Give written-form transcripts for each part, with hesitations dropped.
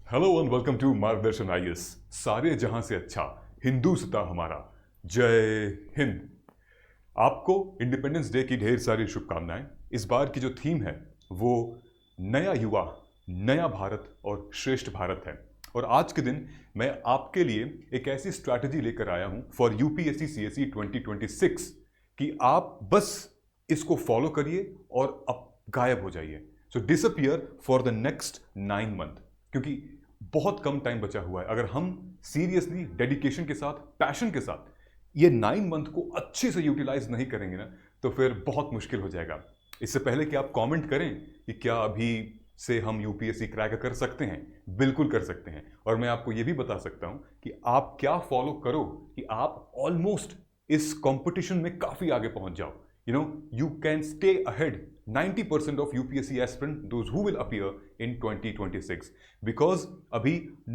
Hello and welcome to मार्गदर्शन IAS. सारे जहां से अच्छा हिंदुस्तान हमारा। जय हिंद। आपको इंडिपेंडेंस डे की ढेर सारी शुभकामनाएं। इस बार की जो थीम है वो नया युवा, नया भारत और श्रेष्ठ भारत है। और आज के दिन मैं आपके लिए एक ऐसी स्ट्रैटेजी लेकर आया हूं फॉर यूपीएससी सीएसई 2026 कि आप बस इसको फॉलो करिए और अब गायब हो जाइए। So disappear for the next 9 month, क्योंकि बहुत कम टाइम बचा हुआ है। अगर हम सीरियसली डेडिकेशन के साथ, पैशन के साथ ये 9 मंथ को अच्छे से यूटिलाइज नहीं करेंगे ना, तो फिर बहुत मुश्किल हो जाएगा। इससे पहले कि आप कमेंट करें कि क्या अभी से हम यूपीएससी क्रैक कर सकते हैं, बिल्कुल कर सकते हैं। और मैं आपको ये भी बता सकता हूं कि आप क्या फॉलो करो कि आप ऑलमोस्ट इस कंपटीशन में काफी आगे पहुंच जाओ। You can stay ahead 90% of UPSC aspirant, those who will appear in 2026, because अभी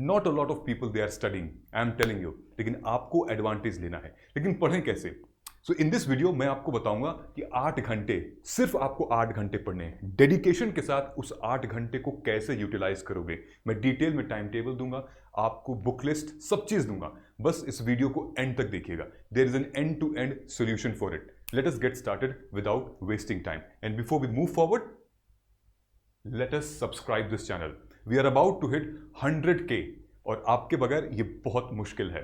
not a lot of people they are studying, I am telling you। लेकिन आपको एडवांटेज लेना है। लेकिन पढ़ें कैसे? सो इन दिस वीडियो मैं आपको बताऊंगा कि 8 घंटे, सिर्फ आपको 8 घंटे पढ़ने हैं। डेडिकेशन के साथ उस 8 घंटे को कैसे यूटिलाइज करोगे, मैं डिटेल में टाइम टेबल दूंगा, आपको बुक लिस्ट, सब चीज दूंगा। बस इस वीडियो को एंड तक देखिएगा। There is an end to end solution for it. Let us get started without wasting time. And before we move forward, let us subscribe this channel. We are about to hit 100K और आपके बगैर ये बहुत मुश्किल है।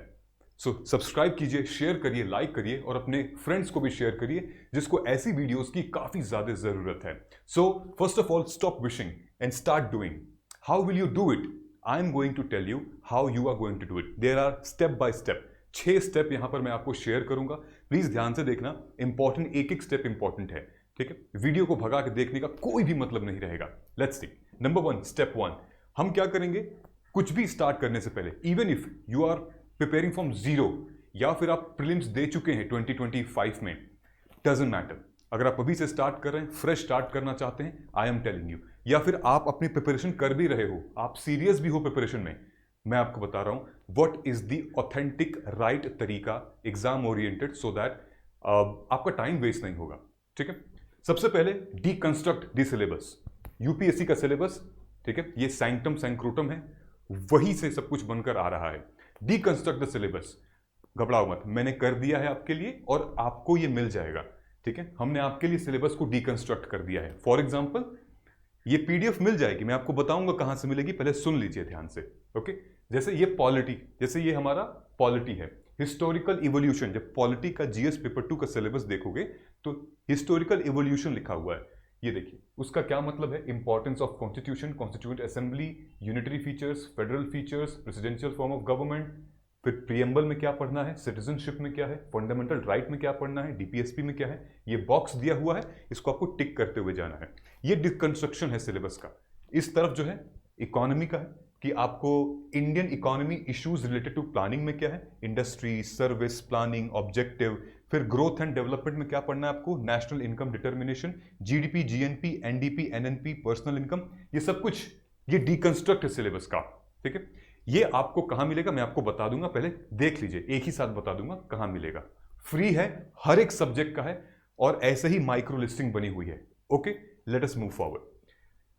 So subscribe कीजिए, share करिए, like करिए और अपने फ्रेंड्स को भी शेयर करिए जिसको ऐसी वीडियोस की काफी ज्यादा जरूरत है। So first of all, stop wishing and start doing. How will you do it? I am going to tell you how you are going to do it. There are step by step 6 step यहां पर मैं आपको share करूंगा। Please ध्यान से देखना, important, एक एक स्टेप इंपॉर्टेंट है, ठीक है? वीडियो को भगा के देखने का कोई भी मतलब नहीं रहेगा। Let's see. नंबर 1, स्टेप 1, हम क्या करेंगे? कुछ भी स्टार्ट करने से पहले, even if you are preparing from zero या फिर आप प्रीलिम्स दे चुके हैं 2025 में, डजंट मैटर। अगर आप अभी से स्टार्ट कर रहे हैं, फ्रेश स्टार्ट करना चाहते हैं, आई एम टेलिंग यू, या फिर आप अपनी प्रिपरेशन कर भी रहे हो, आप सीरियस भी हो प्रिपरेशन में, मैं आपको बता रहा हूं what is the authentic right तरीका, एग्जाम ओरिएंटेड, सो दैट आपका टाइम वेस्ट नहीं होगा, ठीक है? सबसे पहले डीकंस्ट्रक्ट द सिलेबस। यूपीएससी का सिलेबस, ठीक है, ये सैंक्टम सैंक्रोटम है, वही से सब कुछ बनकर आ रहा है। डीकंस्ट्रक्ट द सिलेबस, घबराओ मत, मैंने कर दिया है आपके लिए और आपको ये मिल जाएगा, ठीक है? हमने आपके लिए सिलेबस को डीकंस्ट्रक्ट कर दिया है। फॉर एग्जाम्पल, ये पीडीएफ मिल जाएगी, मैं आपको बताऊंगा कहां से मिलेगी, पहले सुन लीजिए ध्यान से, ओके? जैसे ये पॉलिटी, जैसे ये हमारा पॉलिटी है, हिस्टोरिकल इवोल्यूशन। जब पॉलिटी का जीएस पेपर 2 का सिलेबस देखोगे तो हिस्टोरिकल इवोल्यूशन लिखा हुआ है, ये देखिए। उसका क्या मतलब है? Importance of constitution, constituent assembly, unitary features, federal features, presidential form of government. फिर प्रियम्बल में क्या पढ़ना है, सिटीजनशिप में क्या है, फंडामेंटल राइट में क्या पढ़ना है, डीपीएसपी में क्या है, ये बॉक्स दिया हुआ है, इसको आपको टिक करते हुए जाना है। ये डिकंस्ट्रक्शन है सिलेबस का। इस तरफ जो है इकोनॉमी का है कि आपको Indian economy issues related to planning में क्या है, इंडस्ट्री, सर्विस, प्लानिंग, ऑब्जेक्टिव। फिर ग्रोथ एंड डेवलपमेंट में क्या पढ़ना है आपको, national income determination, GDP, GNP, NDP, NNP, personal income, ये सब कुछ, ये डीकंस्ट्रक्ट है सिलेबस का, ठीक है? ये आपको कहां मिलेगा मैं आपको बता दूंगा, पहले देख लीजिए, एक ही साथ बता दूंगा कहां मिलेगा। फ्री है, हर एक सब्जेक्ट का है और ऐसे ही माइक्रो लिस्टिंग बनी हुई है, okay? Let us move forward.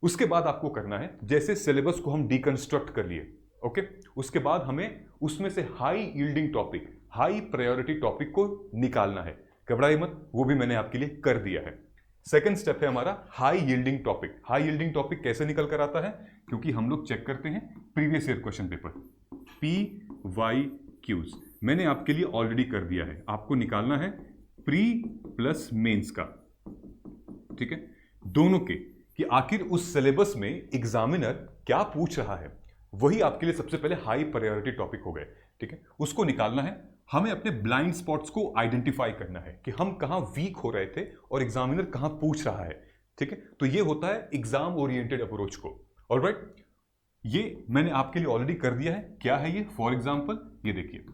उसके बाद आपको करना है, जैसे सिलेबस को हम डीकंस्ट्रक्ट कर लिए, ओके, उसके बाद हमें उसमें से high yielding topic, high priority topic को निकालना है। घबराइए मत, वो भी मैंने आपके लिए कर दिया है। सेकंड स्टेप है हमारा high yielding topic. High yielding topic कैसे निकल कर आता है? क्योंकि हम लोग चेक करते हैं previous year question paper, PYQs मैंने आपके लिए ऑलरेडी कर दिया है। आपको निकालना है प्री प्लस मेंस का, ठीक है, दोनों के, कि आखिर उस सिलेबस में एग्जामिनर क्या पूछ रहा है। वही आपके लिए सबसे पहले हाई प्रायोरिटी टॉपिक हो गए, ठीक है? उसको निकालना है। हमें अपने ब्लाइंड स्पॉट्स को आइडेंटिफाई करना है कि हम कहां वीक हो रहे थे और एग्जामिनर कहां पूछ रहा है, ठीक है? तो ये होता है एग्जाम ओरिएंटेड अप्रोच को। ऑलराइट, ये मैंने आपके लिए ऑलरेडी कर दिया है। क्या है ये? फॉर एग्जाम्पल, ये देखिए,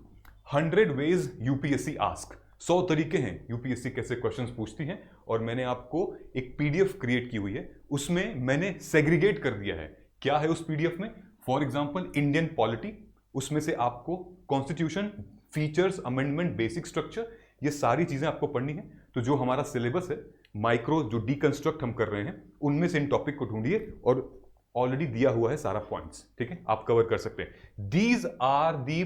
100 वेज यूपीएससी आस्क, 100 तरीके हैं यूपीएससी कैसे क्वेश्चंस पूछती है, और मैंने आपको एक पीडीएफ क्रिएट की हुई है, उसमें मैंने सेग्रीगेट कर दिया है। क्या है उस पीडीएफ में? फॉर एग्जांपल, इंडियन पॉलिटी, उसमें से आपको constitution, features, amendment, basic structure, ये सारी चीजें आपको पढ़नी है। तो जो हमारा सिलेबस है, माइक्रो जो डीकंस्ट्रक्ट हम कर रहे हैं, उनमें से इन टॉपिक को ढूंढिए और ऑलरेडी दिया हुआ है सारा पॉइंट्स, ठीक है, आप कवर कर सकते हैं। These are the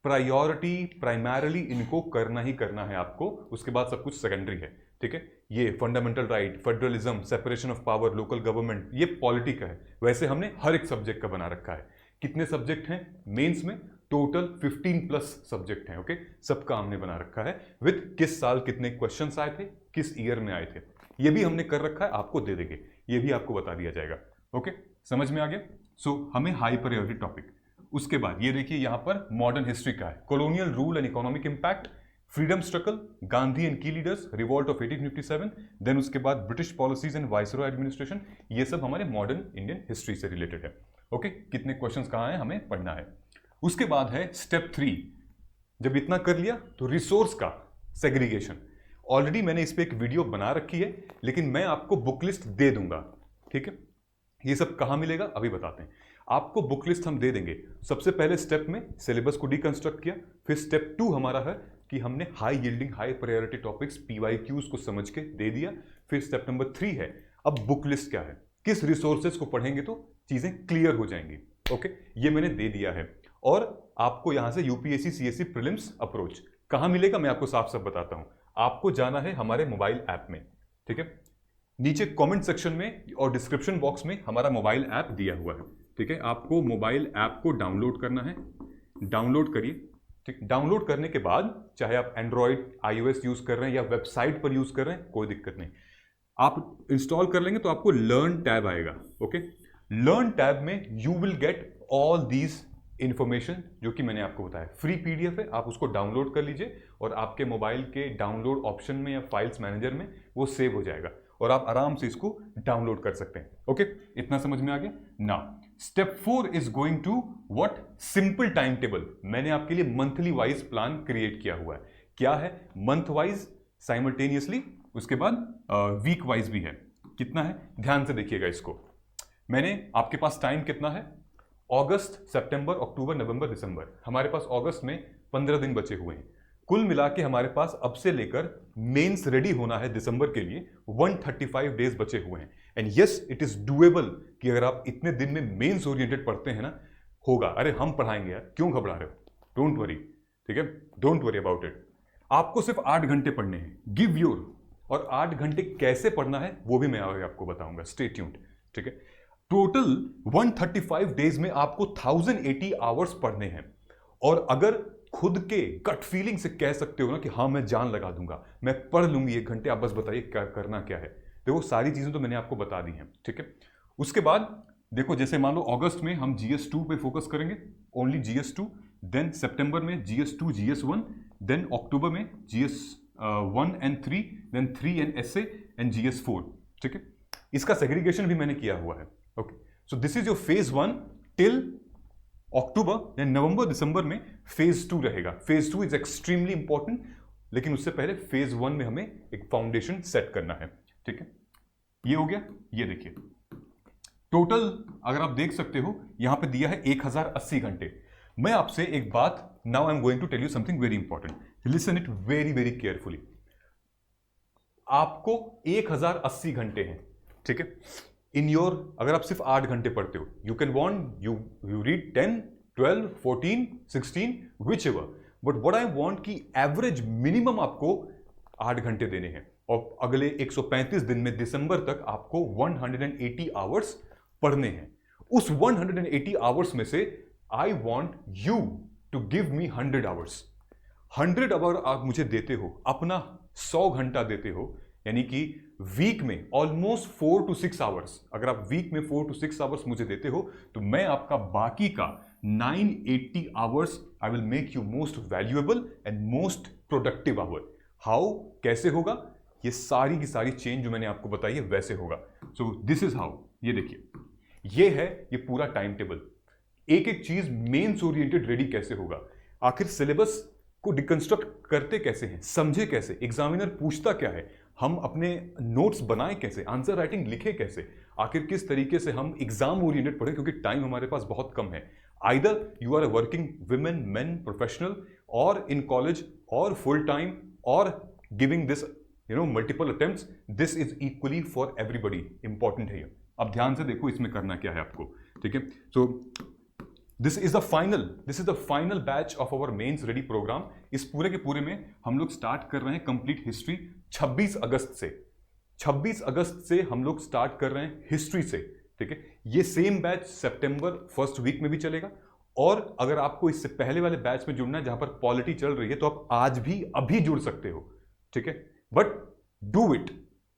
priority, primarily इनको करना ही करना है आपको, उसके बाद सब कुछ सेकेंडरी है, ठीक है। ये fundamental right, federalism, separation of power, local government, ये पॉलिटी का है। वैसे हमने हर एक सब्जेक्ट का बना रखा है। कितने सब्जेक्ट हैं मेंस में? टोटल 15 प्लस सब्जेक्ट हैं, ओके। सबका हमने बना रखा है विद किस साल कितने क्वेश्चंस आए थे, किस ईयर में आए थे, ये भी हमने कर रखा है, आपको दे देंगे, ये भी आपको बता दिया जाएगा, ओके। समझ में आ गया? सो हमें हाई प्रायोरिटी टॉपिक। उसके बाद ये देखिए यहां पर मॉडर्न हिस्ट्री का है, colonial rule and economic impact, freedom struggle, Gandhi and की लीडर्स, रिवॉल्ट ऑफ 1857, देन उसके बाद British policies and viceroy administration. ये सब हमारे मॉडर्न इंडियन हिस्ट्री से रिलेटेड है, ओके। कितने क्वेश्चंस कहां हैं हमें पढ़ना है। उसके बाद है स्टेप 3। जब इतना कर लिया तो रिसोर्स का सेग्रीगेशन। ऑलरेडी मैंने इस पे एक वीडियो बना रखी है, लेकिन मैं आपको बुक लिस्ट दे दूंगा, ठीक है। ये सब कहां मिलेगा अभी बताते हैं आपको। बुक लिस्ट हम दे देंगे। सबसे पहले स्टेप में सिलेबस को डिकंस्ट्रक्ट किया, फिर स्टेप 2 हमारा है कि हमने high yielding, high priority topics, PYQs को समझ के दे दिया। फिर स्टेप नंबर 3 है अब बुक लिस्ट क्या है, किस रिसोर्सेज को पढ़ेंगे तो चीजें क्लियर हो जाएंगी, ओके। ये मैंने दे दिया है। और आपको यहां से UPSC CSE प्रीलिम्स अप्रोच कहां मिलेगा मैं आपको साफ साफ बताता हूं। आपको जाना है हमारे मोबाइल ऐप में, ठीक है। नीचे कमेंट सेक्शन में और डिस्क्रिप्शन बॉक्स में हमारा मोबाइल ऐप दिया हुआ है, ठीक है। आपको मोबाइल ऐप को डाउनलोड करना है, डाउनलोड करिए, ठीक। डाउनलोड करने के बाद चाहे आप एंड्रॉइड, iOS यूज कर रहे हैं या वेबसाइट पर यूज कर रहे हैं, कोई दिक्कत नहीं। आप इंस्टॉल कर लेंगे तो आपको लर्न टैब आएगा, ओके। लर्न टैब में you will get all these information जो कि मैंने आपको बताया। फ्री PDF है, आप उसको डाउनलोड कर लीजिए और आपके मोबाइल के डाउनलोड ऑप्शन में या फाइल्स मैनेजर में वो सेव हो जाएगा और आप आराम से इसको डाउनलोड कर सकते हैं, ओके। इतना समझ में आ गया ना। Step 4 is going to what, simple time table. मैंने आपके लिए मंथली वाइज प्लान क्रिएट किया हुआ है। क्या है? मंथ वाइज साइमल्टेनियसली, उसके बाद वीक वाइज भी है। कितना है ध्यान से देखिएगा इसको। मैंने आपके पास टाइम कितना है? अगस्त, सितंबर, अक्टूबर, नवंबर, दिसंबर। हमारे पास अगस्त में 15 दिन बचे हुए हैं। कुल मिला के हमारे पास अब से लेकर मेंस रेडी होना है दिसंबर के लिए 135 डेज बचे हुए हैं। And yes, it is doable कि अगर आप इतने दिन में मेंस ओरिएंटेड पढ़ते हैं ना, होगा। अरे हम पढ़ाएंगे यार, क्यों घबरा रहे हो? डोंट वरी, ठीक है, डोंट वरी अबाउट इट। आपको सिर्फ 8 घंटे पढ़ने हैं, गिव योर। और 8 घंटे कैसे पढ़ना है वो भी मैं आगे आपको बताऊंगा, स्टे ट्यून्ड, ठीक है। टोटल 135 डेज में आपको 1080 आवर्स पढ़ने हैं। और अगर खुद के गट फीलिंग से कह सकते हो ना कि हाँ मैं जान लगा दूंगा, मैं पढ़ लूंगी 1 घंटे, आप बस बताइए क्या करना क्या है। देखो सारी चीजें तो मैंने आपको बता दी हैं, ठीक है। उसके बाद देखो, जैसे मान लो अगस्त में हम GS2 पे फोकस करेंगे, ओनली GS2, देन सितंबर में GS2 GS1, देन अक्टूबर में GS1 and 3, then 3 and SA and GS4, ठीक है। इसका सेग्रीगेशन भी मैंने किया हुआ है, okay. So this is your phase 1 till October, या नवंबर दिसंबर में फेज 2 रहेगा। फेज 2 इज एक्सट्रीमली इंपॉर्टेंट, लेकिन उससे पहले फेज 1 में हमें एक फाउंडेशन सेट करना है, ठीक है। ये हो गया। ये देखिए टोटल अगर आप देख सकते हो यहां पे दिया है 1080 घंटे। मैं आपसे एक बात, now I am going to tell you something very important, listen it very very carefully. आपको 1080 घंटे हैं, ठीक है, इन योर, अगर आप सिर्फ 8 घंटे पढ़ते हो, you can want you read 10, 12, 14, 16, which ever, but what I want कि एवरेज मिनिमम आपको 8 घंटे देने हैं। और अगले 135 दिन में दिसंबर तक आपको 180 आवर्स पढ़ने हैं। उस 180 आवर्स में से I want you to give me 100 hours. 100 hour आप मुझे देते हो, अपना 100 घंटा देते हो, यानी कि वीक में ऑलमोस्ट 4 to 6 आवर्स। अगर आप वीक में 4 to 6 आवर्स मुझे देते हो तो मैं आपका बाकी का 980 hours I will make you most valuable and most productive hour. How, कैसे होगा? ये सारी की सारी चेंज जो मैंने आपको बताई है वैसे होगा। सो दिस इज हाउ। ये देखिए, ये है ये पूरा टाइम टेबल। एक एक चीज मेंस ओरिएंटेड रेडी कैसे होगा, आखिर सिलेबस को डिकंस्ट्रक्ट करते कैसे हैं, समझे कैसे, एग्जामिनर पूछता क्या है, हम अपने नोट्स बनाएं कैसे, आंसर राइटिंग लिखे कैसे, आखिर किस तरीके से हम एग्जाम ओरिएंटेड पढ़े, क्योंकि टाइम हमारे पास बहुत कम है। Either you are a working women, men, professional, और इन कॉलेज, और फुल टाइम, और giving this multiple attempts, this is equally for everybody, important है ये, अब ध्यान से देखो इसमें करना क्या है आपको, ठीक है। So this is the final batch of our mains ready program. इस पूरे के पूरे में हम लोग स्टार्ट कर रहे हैं कंप्लीट हिस्ट्री 26 अगस्त से। 26 अगस्त से हम लोग स्टार्ट कर रहे हैं हिस्ट्री से, ठीक है। ये सेम बैच सितंबर फर्स्ट वीक में भी चलेगा, और अगर आपको इससे पहले वाले बैच में जुड़ना है जहां पर पॉलिटी चल रही है तो आप आज भी अभी जुड़ सकते हो, ठीक है। But do it.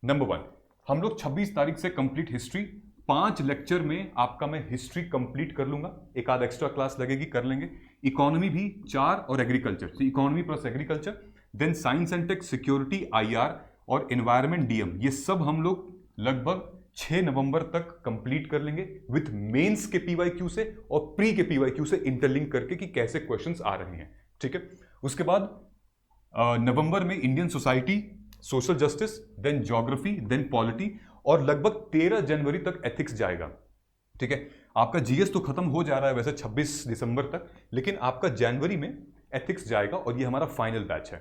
नंबर 1, हम लोग 26 तारीख से कंप्लीट हिस्ट्री, 5 लेक्चर में आपका मैं हिस्ट्री कंप्लीट कर लूंगा, एक आध एक्स्ट्रा क्लास लगेगी, कर लेंगे। इकोनॉमी भी 4 और एग्रीकल्चर, तो economy plus agriculture, then science and tech, security, IR और एनवायरमेंट डीएम, ये सब हम लोग लगभग 6 नवंबर तक कंप्लीट कर लेंगे विथ मेंस के पीवाईक्यू से और प्री के पीवाईक्यू से इंटरलिंक करके कि कैसे क्वेश्चंस आ रहे हैं, ठीक है। उसके बाद नवंबर में Indian society, social justice, then geography, then polity, और लगभग 13 जनवरी तक एथिक्स जाएगा, ठीक है। आपका जीएस तो खत्म हो जा रहा है वैसे 26 दिसंबर तक, लेकिन आपका जनवरी में एथिक्स जाएगा और ये हमारा फाइनल बैच है,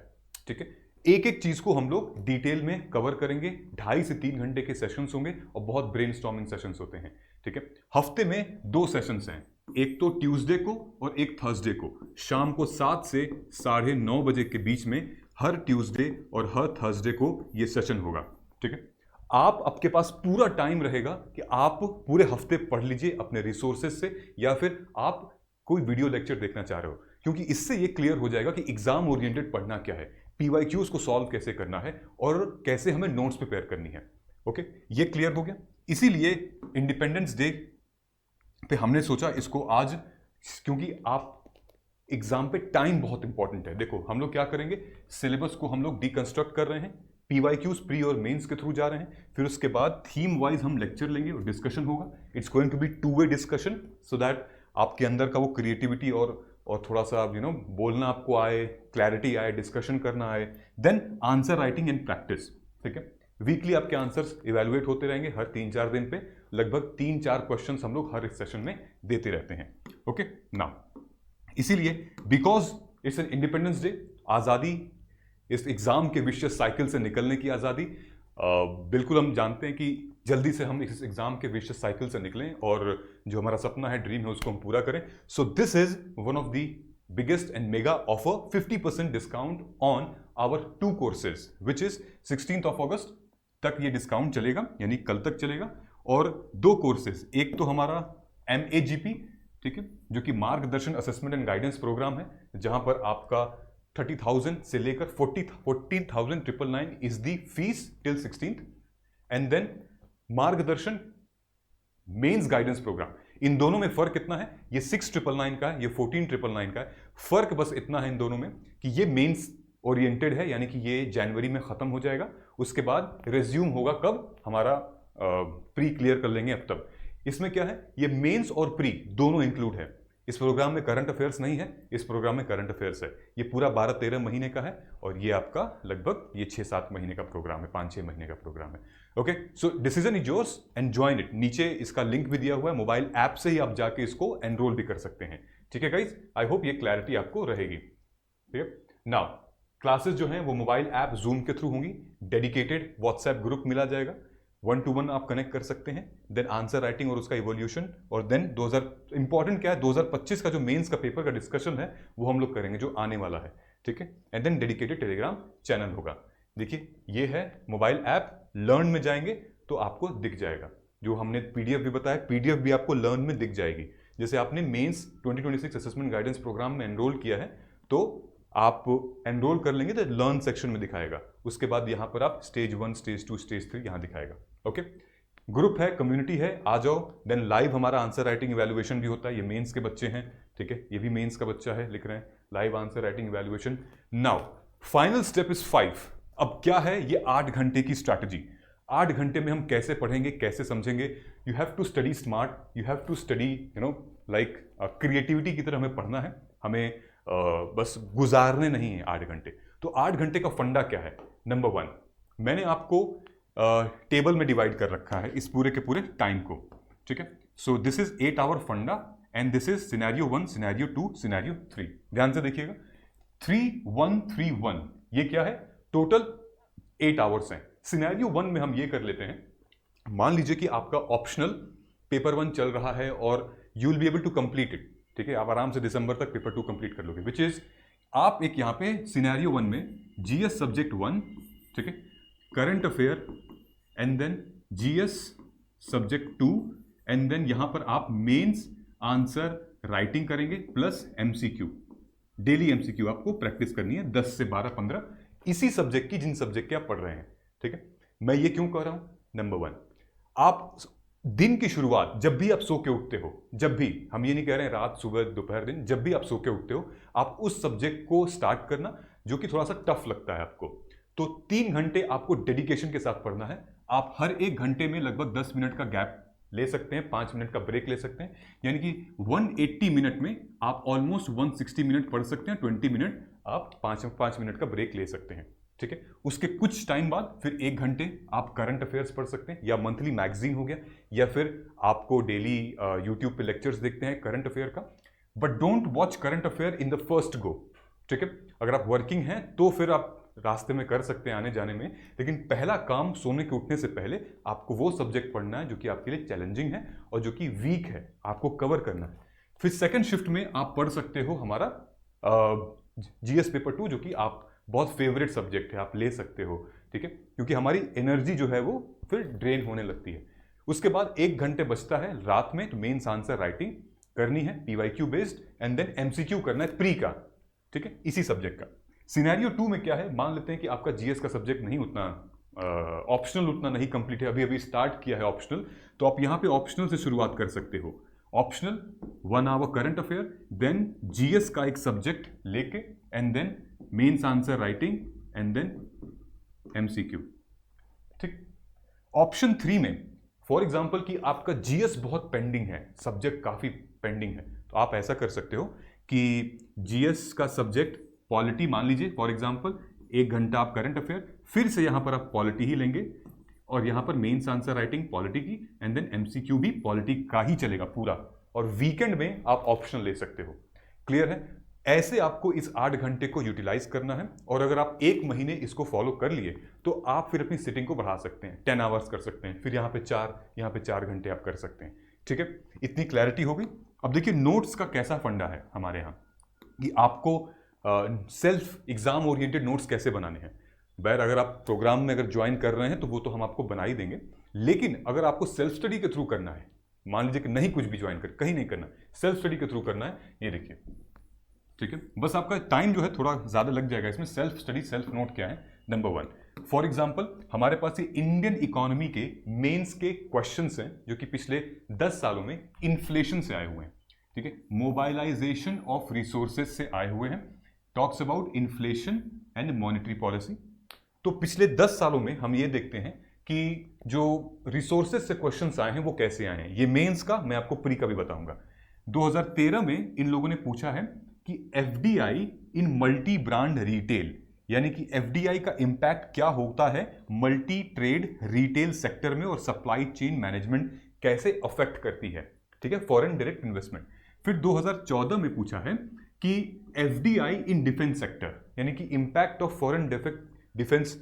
ठीक है। एक एक चीज को हम लोग डिटेल में कवर करेंगे, 2.5 से 3 घंटे के सेशंस होंगे और बहुत ब्रेनस्टॉर्मिंग सेशंस होते हैं, ठीक है। हफ्ते में 2 सेशंस हैं, एक तो ट्यूसडे को और एक थर्सडे को, शाम को 7 से 9:30 बजे के बीच में हर ट्यूसडे और हर थर्सडे को ये सेशन होगा, ठीक है। आपके पास पूरा टाइम रहेगा कि आप पूरे हफ्ते पढ़ लीजिए अपने रिसोर्सेज से, या फिर आप कोई वीडियो लेक्चर देखना चाह रहे हो, क्योंकि इससे ये क्लियर हो जाएगा कि एग्जाम ओरिएंटेड पढ़ना क्या है, पीवाईक्यूज को सॉल्व कैसे करना है और कैसे हमें नोट्स प्रिपेयर करनी है। ओके, ये क्लियर हो गया। इसीलिए इंडिपेंडेंस डे पे हमने सोचा इसको आज, क्योंकि आप एग्जाम पे टाइम बहुत इंपॉर्टेंट है। देखो हम लोग क्या करेंगे, सिलेबस को हम लोग डिकंस्ट्रक्ट कर रहे हैं, पीवाईक्यूज प्री और मेंस के थ्रू जा रहे हैं, फिर उसके बाद थीम वाइज हम लेक्चर लेंगे और डिस्कशन होगा। इट्स गोइंग टू बी 2-वे डिस्कशन, सो दैट आपके अंदर का वो क्रिएटिविटी और थोड़ा सा बोलना आपको आए, क्लैरिटी आए, डिस्कशन करना आए। Then answer writing and practice, ठीक है। वीकली आपके आंसर्स इवेलुएट होते रहेंगे, हर 3-4 दिन पे लगभग 3-4 क्वेश्चंस हम लोग हर सेशन में देते रहते हैं। ओके नाउ, इसीलिए because it's an independence day, आज़ादी, इस एग्जाम के विशियस साइकिल से निकलने की आज़ादी, बिल्कुल हम जानते हैं कि जल्दी से हम इस एग्जाम के विशियस साइकिल से निकलें और जो हमारा सपना है, ड्रीम है, उसको हम पूरा करें। So this is one of the biggest and mega offer, 50% discount on our 2 courses, which is 16 अगस्त तक ये डिस्काउंट चलेगा, यानी कल तक चलेगा। और 2 कोर्सेज, एक तो हमारा MAGP, ठीक है, जो कि मार्गदर्शन असेसमेंट एंड गाइडेंस प्रोग्राम है, जहां पर आपका 30,000 से लेकर 14,999 is the fees till 16th, and then Margdarshan mains guidance program. इन दोनों में फर्क कितना है, ये 6,999 का है, ये 14,999 का है। फर्क बस इतना है इन दोनों में कि ये मेंस ओरिएंटेड है, यानी कि ये जनवरी में खत्म हो जाएगा, उसके बाद रिज्यूम होगा कब, हमारा प्री क्लियर कर लेंगे अब तब। इसमें क्या है, ये मेंस और प्री दोनों इंक्लूड है। इस प्रोग्राम में करंट अफेयर्स नहीं है, इस प्रोग्राम में करंट अफेयर्स है। ये पूरा 12-13 महीने का है और ये आपका लगभग ये 6-7 महीने का प्रोग्राम है, 5-6 महीने का प्रोग्राम है। Okay, so decision is yours and join it. नीचे इसका लिंक भी दिया हुआ है, मोबाइल ऐप से ही आप जाके इसको एनरोल भी कर सकते हैं, ठीक है गाइज। आई होप ये क्लैरिटी आपको रहेगी, ठीक है। नाउ क्लासेस जो हैं वो मोबाइल ऐप जूम के थ्रू होंगी, डेडिकेटेड व्हाट्सएप ग्रुप मिला जाएगा, 1-to-1 आप कनेक्ट कर सकते हैं, देन आंसर राइटिंग और उसका इवोल्यूशन, और देन 2000 इंपॉर्टेंट क्या है, 2025 का जो मेंस का पेपर का डिस्कशन है वो हम लोग करेंगे, जो आने वाला है, ठीक है। And then dedicated Telegram channel होगा। देखिए ये है मोबाइल ऐप, लर्न में जाएंगे तो आपको दिख जाएगा, जो हमने पीडीएफ भी बताया, पीडीएफ भी आपको लर्न में दिख जाएगी। जैसे आपने मेंस 2026 असेसमेंट गाइडेंस प्रोग्राम में एनरोल किया है तो आप एनरोल कर लेंगे तो लर्न सेक्शन में दिखाएगा, उसके बाद यहाँ पर आप स्टेज 1, स्टेज 2, स्टेज 3 यहाँ दिखाएगा। ओके, ग्रुप है, कम्युनिटी है, आ जाओ। देन लाइव हमारा आंसर राइटिंग इवैल्यूएशन भी होता है, ये मेंस के बच्चे हैं, ठीक है, ये भी मेंस का बच्चा है, लिख रहे हैं live answer writing evaluation. Now final step is 5। अब क्या है, ये 8 घंटे की स्ट्रैटेजी। 8 घंटे में हम कैसे पढ़ेंगे, कैसे समझेंगे। You have to study smart, you have to study like creativity की तरह हमें पढ़ना है, हमें बस गुजारने नहीं है 8 घंटे। तो 8 घंटे का फंडा क्या है। नंबर 1, मैंने आपको टेबल में डिवाइड कर रखा है इस पूरे के पूरे टाइम को, ठीक है। सो दिस इज 8 आवर फंडा and this is scenario 1, scenario 2, scenario 3। ध्यान से देखिएगा, 3-1-3-1 ये क्या है, टोटल 8 आवर्स हैं। सिनेरियो 1 में हम ये कर लेते हैं मान लीजिए कि आपका ऑप्शनल पेपर 1 चल रहा है और you will be able to complete it, ठीक है, आप आराम से दिसंबर तक पेपर 2 कंप्लीट कर लोगे, विच इज आप एक यहाँ पे सिनेरियो 1 में जीएस सब्जेक्ट 1, ठीक है, current affair and then GS subject 2 and then यहाँ पर आप मेंस आंसर राइटिंग करेंगे प्लस एमसीक्यू, डेली एमसीक्यू आपको प्रैक्टिस करनी है 10 से 12 15 इसी सब्जेक्ट की, जिन सब्जेक्ट के आप पढ़ रहे हैं, ठीक है। मैं ये क्यों कह रहा हूं? नंबर 1, आप दिन की शुरुआत जब भी आप सो के उठते हो, जब भी, हम ये नहीं कह रहे हैं रात सुबह दोपहर दिन, जब भी आप सो के उठते हो आप उस सब्जेक्ट को स्टार्ट करना जो कि थोड़ा सा टफ लगता है आपको, तो 3 घंटे आपको डेडिकेशन के साथ पढ़ना है। आप हर 1 घंटे में लगभग 10 मिनट का गैप ले सकते हैं, 5 मिनट का ब्रेक ले सकते हैं, यानी कि 180 मिनट में आप ऑलमोस्ट 160 मिनट पढ़ सकते हैं, 20 मिनट आप 5 मिनट का ब्रेक ले सकते हैं, ठीक है। उसके कुछ टाइम बाद फिर 1 घंटे आप करंट अफेयर्स पढ़ सकते हैं, या मंथली मैगजीन हो गया, या फिर आपको डेली यूट्यूब पे लेक्चर्स देखते हैं करंट अफेयर का। But don't watch current affair in the first go, ठीक है। अगर आप वर्किंग हैं तो फिर आप रास्ते में कर सकते हैं आने जाने में, लेकिन पहला काम सोने के उठने से पहले आपको वो सब्जेक्ट पढ़ना है जो कि आपके लिए चैलेंजिंग है और जो कि वीक है, आपको कवर करना है। फिर सेकंड शिफ्ट में आप पढ़ सकते हो हमारा जीएस पेपर 2, जो कि आप बहुत फेवरेट सब्जेक्ट है, आप ले सकते हो, ठीक है, क्योंकि हमारी एनर्जी जो है वो फिर ड्रेन होने लगती है। उसके बाद 1 घंटे बचता है रात में, तो मेंस आंसर राइटिंग करनी है PYQ based, and then MCQ करना है प्री का, ठीक है, इसी सब्जेक्ट का। सिनेरियो 2 में क्या है, मान लेते हैं कि आपका जीएस का सब्जेक्ट नहीं उतना ऑप्शनल उतना नहीं कंप्लीट है, अभी अभी स्टार्ट किया है ऑप्शनल, तो आप यहाँ पे ऑप्शनल से शुरुआत कर सकते हो। Optional 1 hour current affair, then GS का एक सब्जेक्ट लेके, and then mains answer writing, and then MCQ, ठीक। ऑप्शन 3 में फॉर एग्जांपल कि आपका जीएस बहुत पेंडिंग है, सब्जेक्ट काफी पेंडिंग है, तो आप ऐसा कर सकते हो कि जीएस का सब्जेक्ट पॉलिटी मान लीजिए फॉर एग्जांपल, 1 घंटा आप करंट अफेयर, फिर से यहां पर आप पॉलिटी ही लेंगे, और यहां पर मेंस आंसर राइटिंग पॉलिटी की, एंड देन एमसीक्यू भी पॉलिटी का ही चलेगा पूरा, और वीकेंड में आप ऑप्शनल ले सकते हो। क्लियर है? ऐसे आपको इस 8 घंटे को यूटिलाइज करना है, और अगर आप 1 महीने इसको फॉलो कर लिए तो आप फिर अपनी सिटिंग को बढ़ा सकते हैं, 10 आवर्स कर सकते हैं, फिर यहाँ पे 4 घंटे आप कर सकते हैं, ठीक है। इतनी क्लैरिटी हो गई। अब देखिए नोट्स का कैसा फंडा है हमारे यहाँ, कि आपको सेल्फ एग्जाम ओरिएंटेड नोट्स कैसे बनाने हैं। बैर अगर आप प्रोग्राम में अगर ज्वाइन कर रहे हैं तो वो तो हम आपको बना ही देंगे, लेकिन अगर आपको सेल्फ स्टडी के थ्रू करना है, मान लीजिए कि नहीं कुछ भी ज्वाइन कर, कहीं नहीं करना, सेल्फ स्टडी के थ्रू करना है, ये देखिए, ठीक है, बस आपका टाइम जो है थोड़ा ज़्यादा लग जाएगा इसमें। सेल्फ स्टडी सेल्फ नोट क्या है? नंबर 1, फॉर एग्जाम्पल हमारे पास ये इंडियन इकोनॉमी के मेंस के क्वेश्चंस हैं जो कि पिछले 10 सालों में इन्फ्लेशन से आए हुए हैं, ठीक है, मोबाइलाइजेशन ऑफ रिसोर्सेज से आए हुए हैं, talks about inflation and monetary policy. तो पिछले 10 सालों में हम ये देखते हैं कि जो रिसोर्सेज से क्वेश्चंस आए हैं वो कैसे आए हैं। ये मेंस का मैं आपको प्री का भी बताऊंगा। 2013 में इन लोगों ने पूछा है कि एफडीआई इन मल्टी ब्रांड रिटेल, यानी कि एफडीआई का इंपैक्ट क्या होता है मल्टी ट्रेड रिटेल सेक्टर में, और सप्लाई चेन मैनेजमेंट कैसे अफेक्ट करती है, ठीक है, फॉरेन डायरेक्ट इन्वेस्टमेंट। फिर 2014 में पूछा है कि एफडीआई इन डिफेंस सेक्टर, यानी कि impact of foreign defence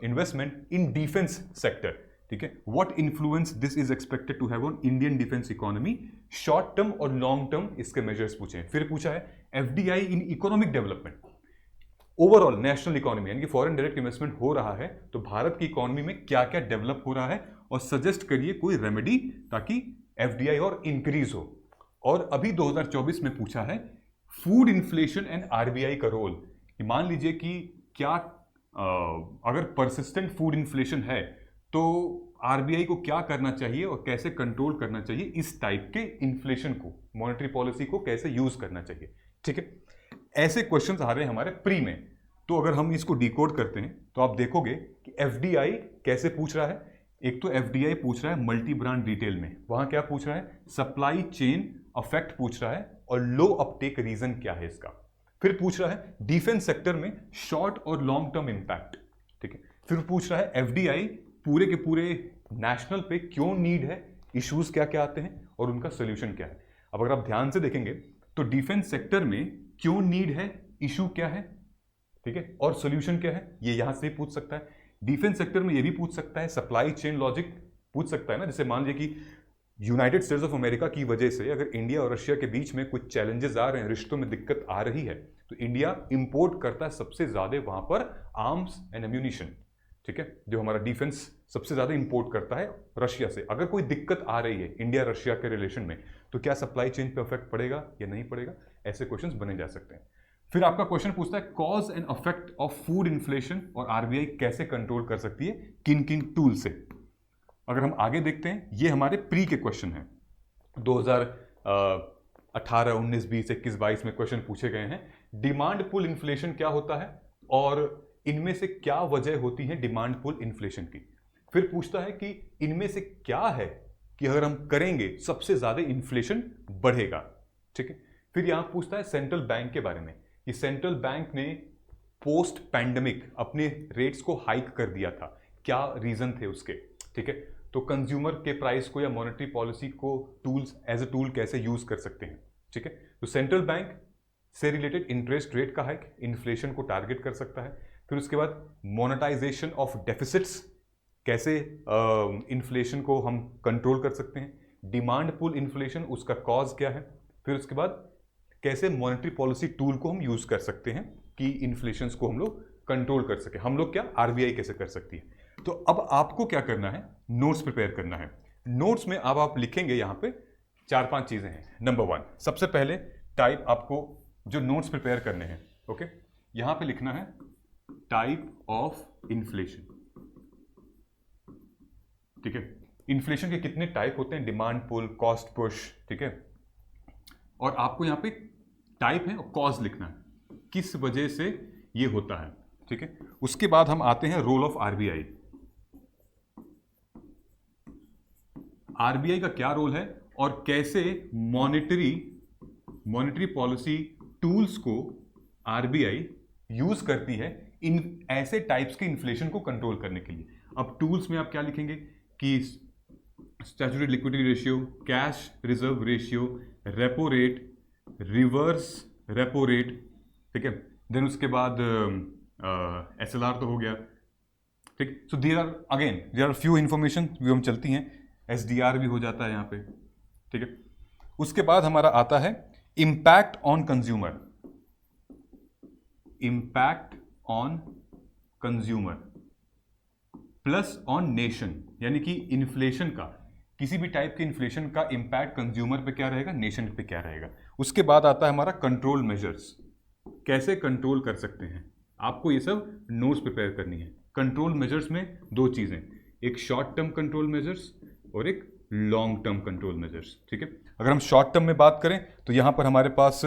investment in defence sector, ठीक है, what influence this is expected to have on Indian defence economy, short term और लॉन्ग टर्म इसके मेजर्स पूछे हैं। फिर पूछा है FDI in economic development, overall national economy, यानी कि फॉरेन डायरेक्ट इन्वेस्टमेंट हो रहा है तो भारत की इकोनॉमी में क्या क्या डेवलप हो रहा है, और सजेस्ट करिए कोई रेमेडी ताकि एफडीआई और इंक्रीज हो। और अभी 2024 में पूछा है फूड इन्फ्लेशन एंड आरबीआई का रोल, कि मान लीजिए कि क्या अगर परसिस्टेंट फूड इन्फ्लेशन है तो आरबीआई को क्या करना चाहिए और कैसे कंट्रोल करना चाहिए इस टाइप के इन्फ्लेशन को, मॉनेटरी पॉलिसी को कैसे यूज करना चाहिए, ठीक है। ऐसे क्वेश्चंस आ रहे हैं हमारे प्री में। तो अगर हम इसको डिकोड करते हैं तो आप देखोगे कि एफडीआई कैसे पूछ रहा है। एक तो एफडीआई पूछ रहा है मल्टी ब्रांड रिटेल में, वहां क्या पूछ रहा है, सप्लाई चेन अफेक्ट पूछ रहा है, और लो अपटेक रीजन क्या है इसका। फिर पूछ रहा है डिफेंस सेक्टर में शॉर्ट और लॉन्ग टर्म इंपैक्ट, ठीक है। फिर पूछ रहा है एफडीआई पूरे के पूरे नेशनल पे क्यों नीड है, इश्यूज क्या क्या आते हैं और उनका सोल्यूशन क्या है। अब अगर आप ध्यान से देखेंगे तो डिफेंस सेक्टर में क्यों नीड है, इशू क्या है, ठीक है, और सोल्यूशन क्या है, ये यहां से पूछ सकता है। डिफेंस सेक्टर में ये भी पूछ सकता है सप्लाई चेन लॉजिक पूछ सकता है ना, जैसे मान लीजिए कि यूनाइटेड स्टेट्स ऑफ अमेरिका की वजह से अगर इंडिया और रशिया के बीच में कुछ चैलेंजेस आ रहे हैं, रिश्तों में दिक्कत आ रही है, तो इंडिया इंपोर्ट करता है सबसे ज्यादा वहां पर आर्म्स एंड एम्यूनिशन, ठीक है, जो हमारा डिफेंस सबसे ज्यादा इंपोर्ट करता है रशिया से। अगर कोई दिक्कत आ रही है इंडिया रशिया के रिलेशन में, तो क्या सप्लाई चेन पे इफेक्ट पड़ेगा या नहीं पड़ेगा, ऐसे क्वेश्चंस बने जा सकते हैं। फिर आपका क्वेश्चन पूछता है cause and effect of food inflation और आरबीआई कैसे कंट्रोल कर सकती है, किन किन टूल से। अगर हम आगे देखते हैं, ये हमारे प्री के क्वेश्चन हैं, 2018, 19, 20, 21, 22 में क्वेश्चन पूछे गए हैं। डिमांड पुल इन्फ्लेशन क्या होता है और इनमें से क्या वजह होती है डिमांड पुल इन्फ्लेशन की। फिर पूछता है कि इनमें से क्या है कि अगर हम करेंगे सबसे ज्यादा इन्फ्लेशन बढ़ेगा, ठीक है। फिर यहां पूछता है सेंट्रल बैंक के बारे में कि सेंट्रल बैंक ने पोस्ट पैंडेमिक अपने रेट्स को हाइक कर दिया था, क्या रीजन थे उसके, ठीक है। तो कंज्यूमर के प्राइस को या मॉनेटरी पॉलिसी को टूल्स एज ए टूल कैसे यूज कर सकते हैं, ठीक है। तो सेंट्रल बैंक से रिलेटेड इंटरेस्ट रेट का हाइक इन्फ्लेशन को टारगेट कर सकता है। फिर उसके बाद मोनेटाइजेशन ऑफ डेफिसिट्स, कैसे इन्फ्लेशन को हम कंट्रोल कर सकते हैं। डिमांड पुल इन्फ्लेशन, उसका कॉज क्या है। फिर उसके बाद कैसे मॉनेटरी पॉलिसी टूल को हम यूज कर सकते हैं कि इन्फ्लेशन को हम लोग कंट्रोल कर सके, हम लोग क्या आरबीआई कैसे कर सकती है। तो अब आपको क्या करना है, नोट्स प्रिपेयर करना है। नोट्स में अब आप लिखेंगे, यहां पे 4-5 चीजें हैं। नंबर 1, सबसे पहले टाइप, आपको जो नोट्स प्रिपेयर करने हैं, ओके, यहां पे लिखना है टाइप ऑफ इन्फ्लेशन, ठीक है। इन्फ्लेशन के कितने टाइप होते हैं, डिमांड पुल, कॉस्ट पुश, ठीक है। और आपको यहां पे टाइप है और कॉज लिखना है, किस वजह से ये होता है, ठीक है। उसके बाद हम आते हैं रोल ऑफ आरबीआई। आरबीआई का क्या रोल है और कैसे मॉनेटरी पॉलिसी टूल्स को आरबीआई यूज करती है इन ऐसे टाइप्स के इन्फ्लेशन को कंट्रोल करने के लिए। अब टूल्स में आप क्या लिखेंगे कि statutory liquidity ratio, cash reserve ratio, repo rate, reverse repo rate, ठीक है। देन उसके बाद एसएलआर तो हो गया, ठीक। So there are few information जो हम चलती हैं, एसडीआर भी हो जाता है यहाँ पे, ठीक है। उसके बाद हमारा आता है impact on consumer, impact on consumer plus on nation, यानी कि इन्फ्लेशन का, किसी भी टाइप के इन्फ्लेशन का इंपैक्ट कंज्यूमर पे क्या रहेगा, नेशन पे क्या रहेगा। उसके बाद आता है हमारा कंट्रोल मेजर्स, कैसे कंट्रोल कर सकते हैं। आपको ये सब नोट्स प्रिपेयर करनी है। कंट्रोल मेजर्स में 2 चीजें, एक शॉर्ट टर्म कंट्रोल मेजर्स और एक लॉन्ग टर्म कंट्रोल मेजर्स, ठीक है। अगर हम शॉर्ट टर्म में बात करें तो यहां पर हमारे पास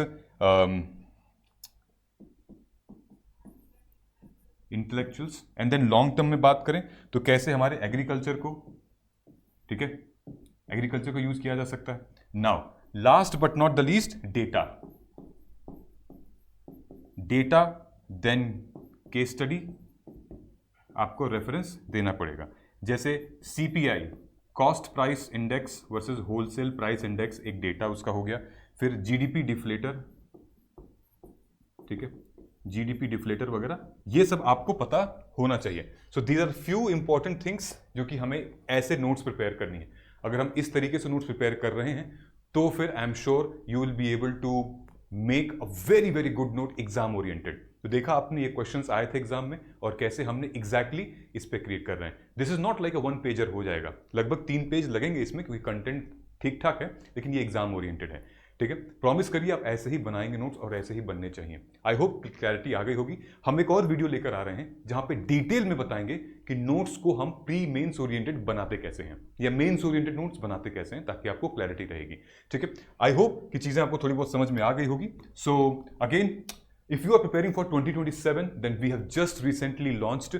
intellectuals, and then long term में बात करें तो कैसे हमारे एग्रीकल्चर को, ठीक है, एग्रीकल्चर को यूज किया जा सकता है। Now last but not the least, data, then case study, आपको रेफरेंस देना पड़ेगा। जैसे CPI, cost price index versus wholesale price index, एक डेटा उसका हो गया। फिर जीडीपी डिफ्लेटर, ठीक है, जीडीपी डिफ्लेटर वगैरह, ये सब आपको पता होना चाहिए। So these are few important things जो कि हमें ऐसे नोट्स प्रिपेयर करनी है। अगर हम इस तरीके से नोट्स प्रिपेयर कर रहे हैं तो फिर I am sure you will be able to make a very very good note exam oriented. तो देखा आपने ये क्वेश्चंस आए थे एग्जाम में और कैसे हमने एग्जैक्टली इस पे क्रिएट कर रहे हैं। This is not like a 1 pager हो जाएगा, लगभग 3 पेज लगेंगे इसमें क्योंकि कंटेंट ठीक ठाक है, लेकिन ये एग्जाम ओरिएंटेड है, ठीक है। प्रॉमिस करिए आप ऐसे ही बनाएंगे नोट्स और ऐसे ही बनने चाहिए। आई होप क्लैरिटी आ गई होगी। हम एक और वीडियो लेकर आ रहे हैं जहां पे डिटेल में बताएंगे कि नोट्स को हम प्री मेंस ओरिएंटेड बनाते कैसे हैं या मेंस ओरिएंटेड नोट्स बनाते कैसे हैं, ताकि आपको क्लैरिटी रहेगी, ठीक है। आई होप कि चीजें आपको थोड़ी बहुत समझ में आ गई होगी। So again, if you are preparing for 2027, then we have just recently launched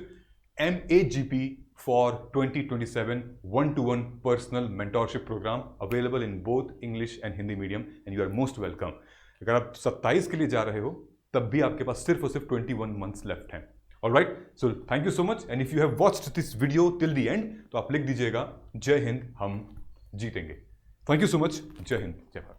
MAGP for 2027 one-to-one personal mentorship program available in both English and Hindi medium, and you are most welcome. अगर आप 27 के लिए जा रहे हो तब भी आपके पास सिर्फ और सिर्फ 21 months left हैं। Alright, so thank you so much, and if you have watched this video till the end, तो आप लिख दीजिएगा जय हिंद हम जीतेंगे। Thank you so much, जय हिंद, जय भारत।